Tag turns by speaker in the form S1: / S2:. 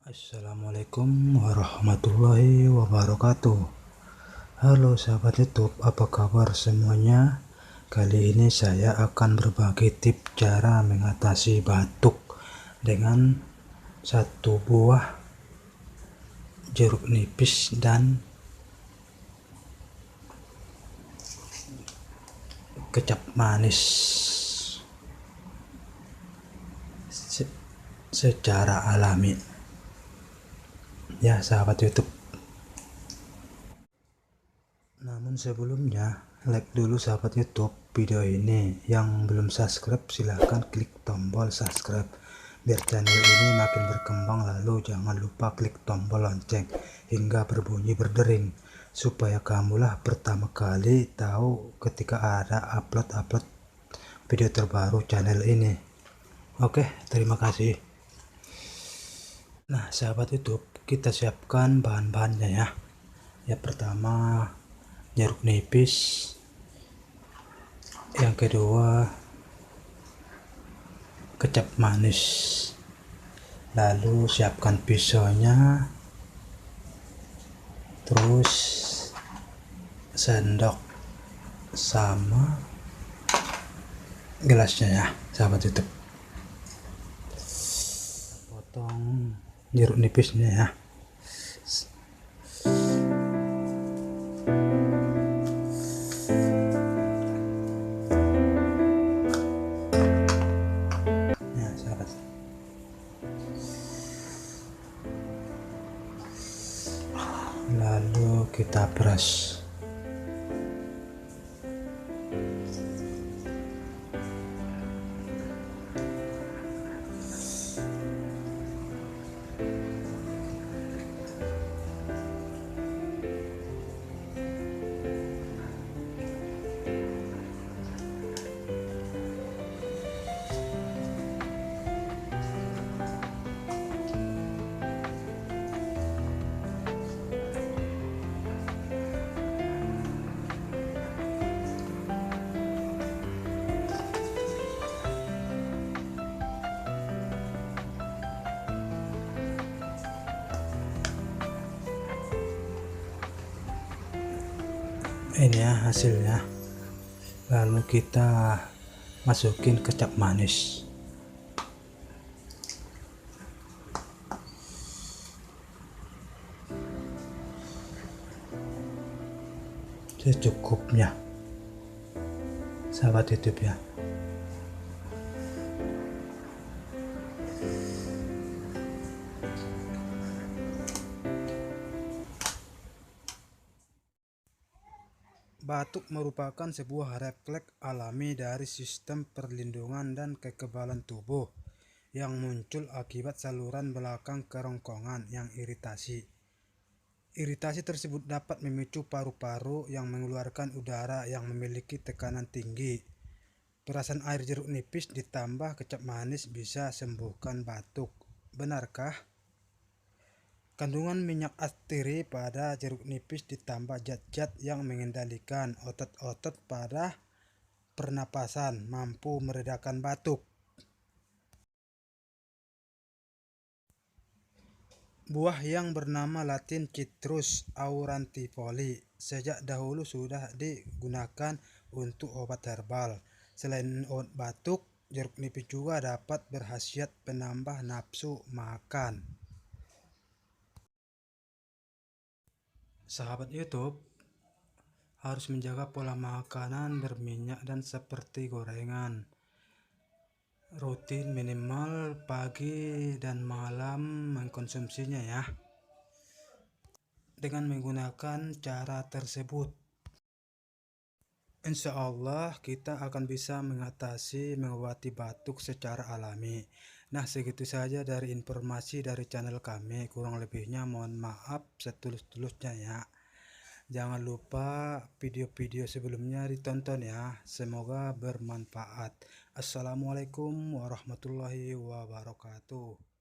S1: Assalamualaikum warahmatullahi wabarakatuh. Halo sahabat YouTube, apa kabar semuanya? Kali ini saya akan berbagi tips cara mengatasi batuk dengan satu buah jeruk nipis dan kecap manis secara alami. Ya sahabat YouTube. Namun sebelumnya, like dulu sahabat YouTube video ini. Yang belum subscribe silahkan klik tombol subscribe biar channel ini makin berkembang. Lalu jangan lupa klik tombol lonceng hingga berbunyi berdering supaya kamulah pertama kali tahu ketika ada upload video terbaru channel ini. Oke, terima kasih. Nah sahabat YouTube, kita siapkan bahan-bahannya ya. Yang pertama jeruk nipis, yang kedua kecap manis, lalu siapkan pisaunya, terus sendok sama gelasnya ya sahabat YouTube. Potong jeruk nipisnya ya. Nah sahabat, lalu kita peras. Ini ya hasilnya. Lalu kita masukin kecap manis secukupnya sahabat YouTube ya. Batuk merupakan sebuah refleks alami dari sistem perlindungan dan kekebalan tubuh yang muncul akibat saluran belakang kerongkongan yang iritasi. Iritasi tersebut dapat memicu paru-paru yang mengeluarkan udara yang memiliki tekanan tinggi. Perasan air jeruk nipis ditambah kecap manis bisa sembuhkan batuk. Benarkah? Kandungan minyak asteri pada jeruk nipis ditambah zat-zat yang mengendalikan otot-otot pada pernapasan mampu meredakan batuk. Buah yang bernama Latin Citrus aurantifoli sejak dahulu sudah digunakan untuk obat herbal. Selain obat batuk, jeruk nipis juga dapat berkhasiat penambah nafsu makan. Sahabat YouTube harus menjaga pola makanan berminyak dan seperti gorengan rutin minimal pagi dan malam mengkonsumsinya ya. Dengan menggunakan cara tersebut, insya Allah kita akan bisa mengobati batuk secara alami. Nah segitu saja dari informasi dari channel kami, kurang lebihnya mohon maaf setulus-tulusnya ya. Jangan lupa video-video sebelumnya ditonton ya, semoga bermanfaat. Assalamualaikum warahmatullahi wabarakatuh.